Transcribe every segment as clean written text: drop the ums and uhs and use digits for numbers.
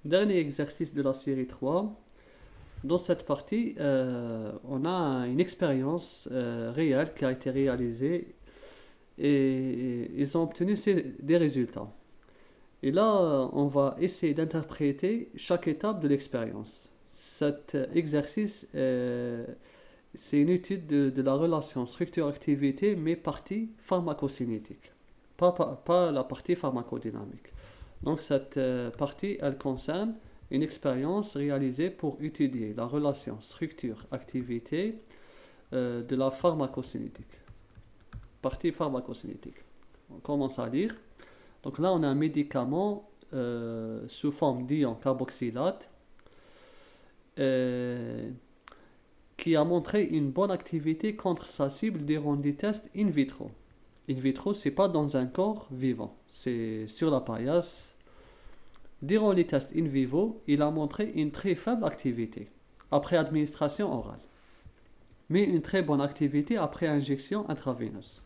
Dernier exercice de la série 3. Dans cette partie, on a une expérience réelle qui a été réalisée et ils ont obtenu des résultats. Et là, on va essayer d'interpréter chaque étape de l'expérience. Cet exercice, c'est une étude de la relation structure-activité, mais partie pharmacocinétique, pas la partie pharmacodynamique. Donc cette partie, elle concerne une expérience réalisée pour étudier la relation structure-activité de la pharmacocinétique. Partie pharmacocinétique. On commence à lire. Donc là, on a un médicament sous forme d'ion carboxylate qui a montré une bonne activité contre sa cible durant des tests in vitro. In vitro, c'est pas dans un corps vivant, c'est sur la paillasse. Durant les tests in vivo, il a montré une très faible activité après administration orale, mais une très bonne activité après injection intraveineuse.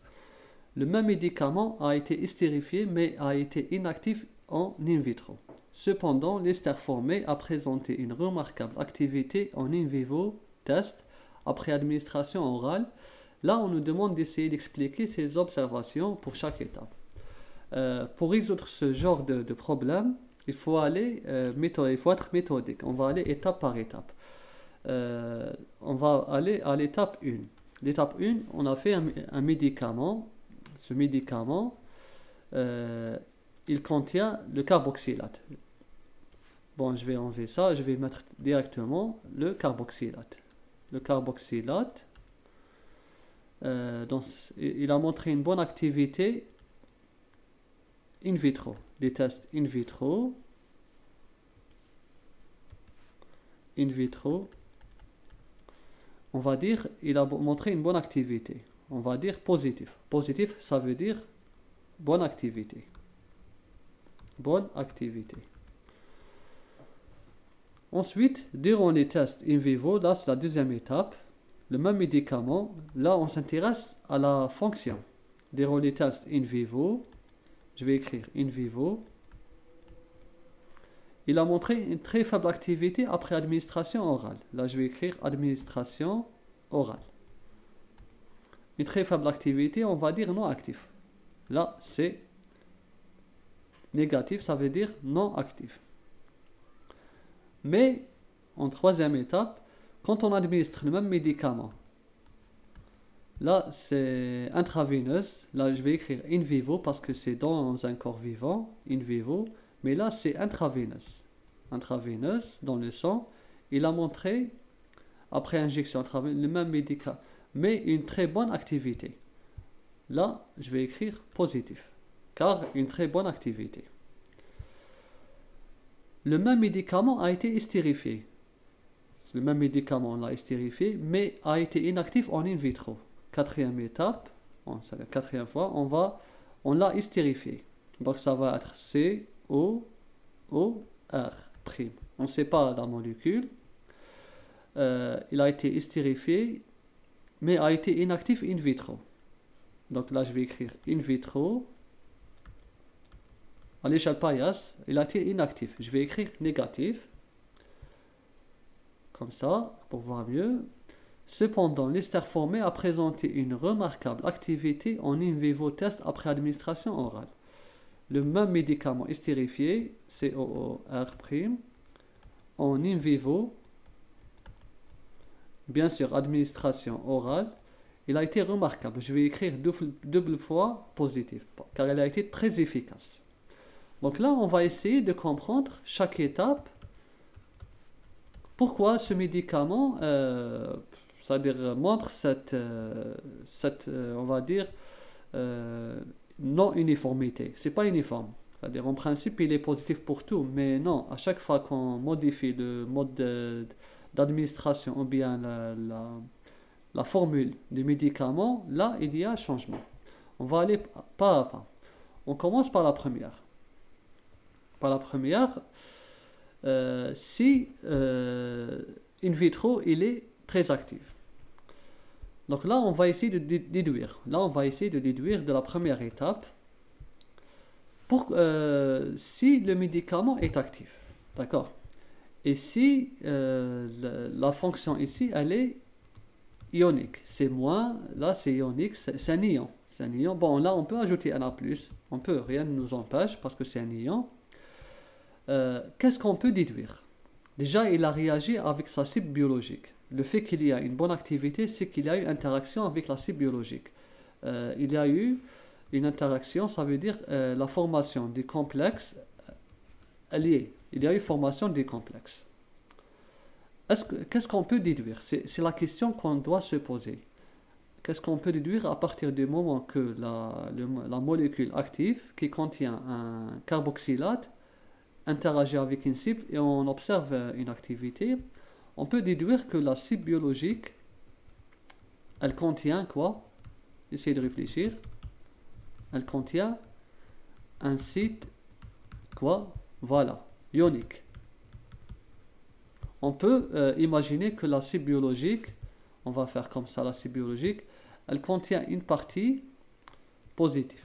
Le même médicament a été estérifié mais a été inactif en in vitro. Cependant, l'ester formé a présenté une remarquable activité en in vivo test après administration orale. Là, on nous demande d'essayer d'expliquer ces observations pour chaque étape. Pour résoudre ce genre de problème, il faut être méthodique. On va aller étape par étape. On va aller à l'étape 1. L'étape 1, on a fait un médicament. Ce médicament, il contient le carboxylate. Bon, je vais enlever ça, je vais mettre directement le carboxylate. Le carboxylate, il a montré une bonne activité in vitro. Des tests in vitro. In vitro. On va dire, il a montré une bonne activité. On va dire positif. Positif, ça veut dire bonne activité. Bonne activité. Ensuite, durant les tests in vivo, là c'est la deuxième étape, le même médicament, là on s'intéresse à la fonction. Durant les tests in vivo, je vais écrire in vivo, il a montré une très faible activité après administration orale. Là je vais écrire administration orale. Une très faible activité, on va dire non actif. Là, c'est négatif, ça veut dire non actif. Mais, en troisième étape, quand on administre le même médicament, là, c'est intraveineuse. Là, je vais écrire in vivo parce que c'est dans un corps vivant, in vivo. Mais là, c'est intraveineuse. Intraveineuse, dans le sang. Il a montré, après injection intraveineuse, le même médicament, mais une très bonne activité. Là, je vais écrire positif, car une très bonne activité. Le même médicament a été estérifié. Le même médicament, on l'a estérifié, mais a été inactif en in vitro. Quatrième étape, c'est la quatrième fois, on l'a estérifié. Donc ça va être COOR'. On ne sait pas la molécule. Il a été estérifié, mais a été inactif in vitro. Donc là, je vais écrire in vitro. À l'échelle paillasse, il a été inactif. Je vais écrire négatif. Comme ça, pour voir mieux. Cependant, l'ester formé a présenté une remarquable activité en in vivo test après administration orale. Le même médicament estérifié, COOR', en in vivo, bien sûr, administration orale, il a été remarquable. Je vais écrire double fois positif, car il a été très efficace. Donc là, on va essayer de comprendre chaque étape. Pourquoi ce médicament, c'est-à-dire montre cette on va dire, non-uniformité. C'est pas uniforme. C'est-à-dire, en principe, il est positif pour tout, mais non, à chaque fois qu'on modifie le mode d'administration ou bien la formule du médicament, là, il y a un changement. On va aller pas à pas. On commence par la première. Par la première, si in vitro, il est très actif. Donc là, on va essayer de déduire. Là, on va essayer de déduire de la première étape si le médicament est actif. D'accord. Et si la fonction ici, elle est ionique, c'est moins, là c'est ionique, c'est un ion. C'est un ion. Bon, là on peut ajouter un A+, on peut, rien ne nous empêche parce que c'est un ion. Qu'est-ce qu'on peut déduire? Déjà, il a réagi avec sa cible biologique. Le fait qu'il y a une bonne activité, c'est qu'il y a eu interaction avec la cible biologique. Il y a eu une interaction, ça veut dire la formation des complexes liés. Il y a eu formation des complexes. Qu'est-ce qu'on peut déduire? C'est la question qu'on doit se poser. Qu'est-ce qu'on peut déduire à partir du moment que la molécule active qui contient un carboxylate interagit avec une cible et on observe une activité? On peut déduire que la cible biologique, elle contient quoi? Essayez de réfléchir. Elle contient un site quoi? Voilà, ionique. On peut imaginer que la cible biologique, on va faire comme ça, la cible biologique, elle contient une partie positive.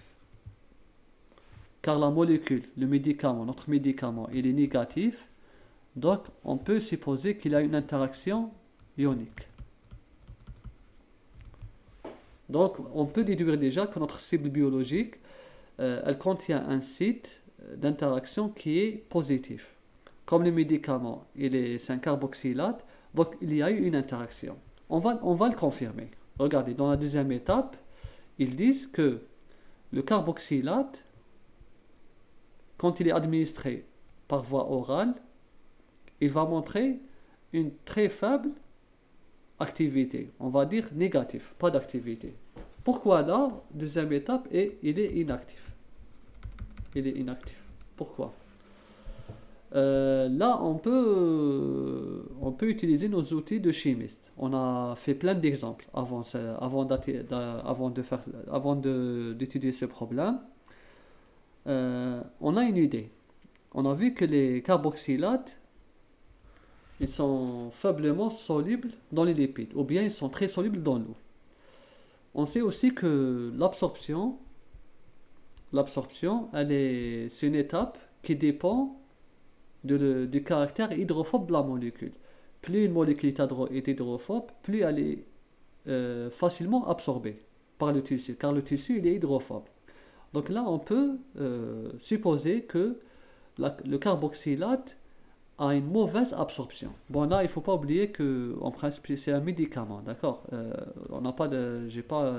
Car la molécule, le médicament, notre médicament, il est négatif. Donc, on peut supposer qu'il y a une interaction ionique. Donc, on peut déduire déjà que notre cible biologique, elle contient un site d'interaction qui est positif. Comme le médicament, c'est un carboxylate, donc il y a eu une interaction. On va le confirmer. Regardez, dans la deuxième étape, ils disent que le carboxylate, quand il est administré par voie orale, il va montrer une très faible activité. On va dire négatif, pas d'activité. Pourquoi là, deuxième étape, il est inactif. Il est inactif. Pourquoi? Là, on peut utiliser nos outils de chimiste. On a fait plein d'exemples avant d'étudier ce problème. On a une idée. On a vu que les carboxylates, ils sont faiblement solubles dans les lipides, ou bien ils sont très solubles dans l'eau. On sait aussi que l'absorption, c'est une étape qui dépend du caractère hydrophobe de la molécule. Plus une molécule est hydrophobe, plus elle est facilement absorbée par le tissu, car le tissu il est hydrophobe. Donc là, on peut supposer que le carboxylate a une mauvaise absorption. Bon, là, il ne faut pas oublier que, en principe, c'est un médicament, d'accord? J'ai pas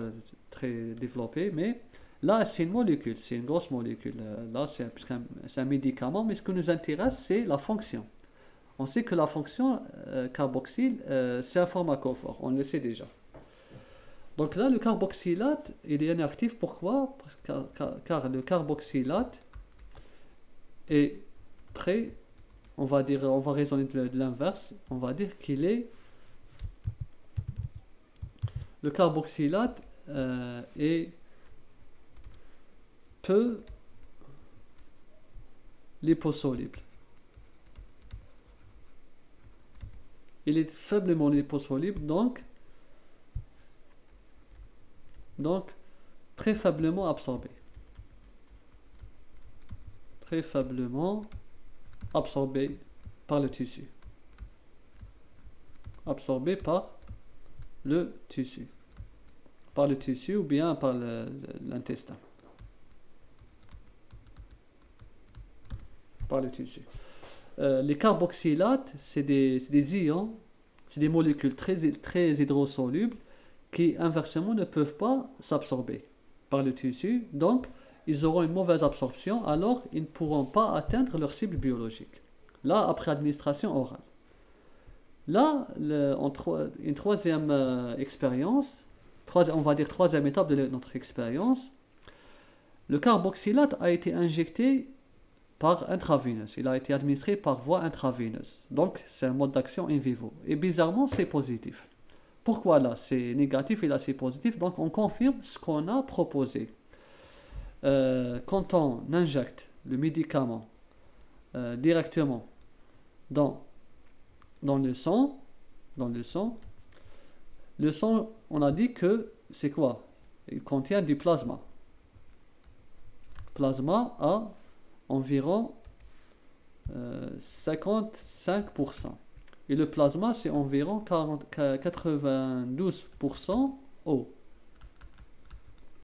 très développé, mais là, c'est une molécule, c'est une grosse molécule. Là, c'est un médicament, mais ce qui nous intéresse, c'est la fonction. On sait que la fonction carboxyle, c'est un pharmacophore, on le sait déjà. Donc là, le carboxylate, il est inactif. Pourquoi? Car le carboxylate est très, on va raisonner de l'inverse, on va dire qu'il est, le carboxylate est peu liposoluble. Il est faiblement liposoluble, donc très faiblement absorbé. Très faiblement absorbé par le tissu. Absorbé par le tissu. Par le tissu ou bien par l'intestin. Par le tissu. Les carboxylates, c'est des ions, c'est des molécules très hydrosolubles qui inversement ne peuvent pas s'absorber par le tissu, donc ils auront une mauvaise absorption, alors ils ne pourront pas atteindre leur cible biologique. Là, après administration orale. Là, une troisième expérience, on va dire troisième étape de notre expérience, le carboxylate a été injecté par intraveineuse. Il a été administré par voie intraveineuse. Donc, c'est un mode d'action in vivo. Et bizarrement, c'est positif. Pourquoi là c'est négatif et là c'est positif? Donc on confirme ce qu'on a proposé. Quand on injecte le médicament directement dans le sang, le sang, on a dit que c'est quoi? Il contient du plasma. Plasma à environ 55%. Et le plasma, c'est environ 92% eau.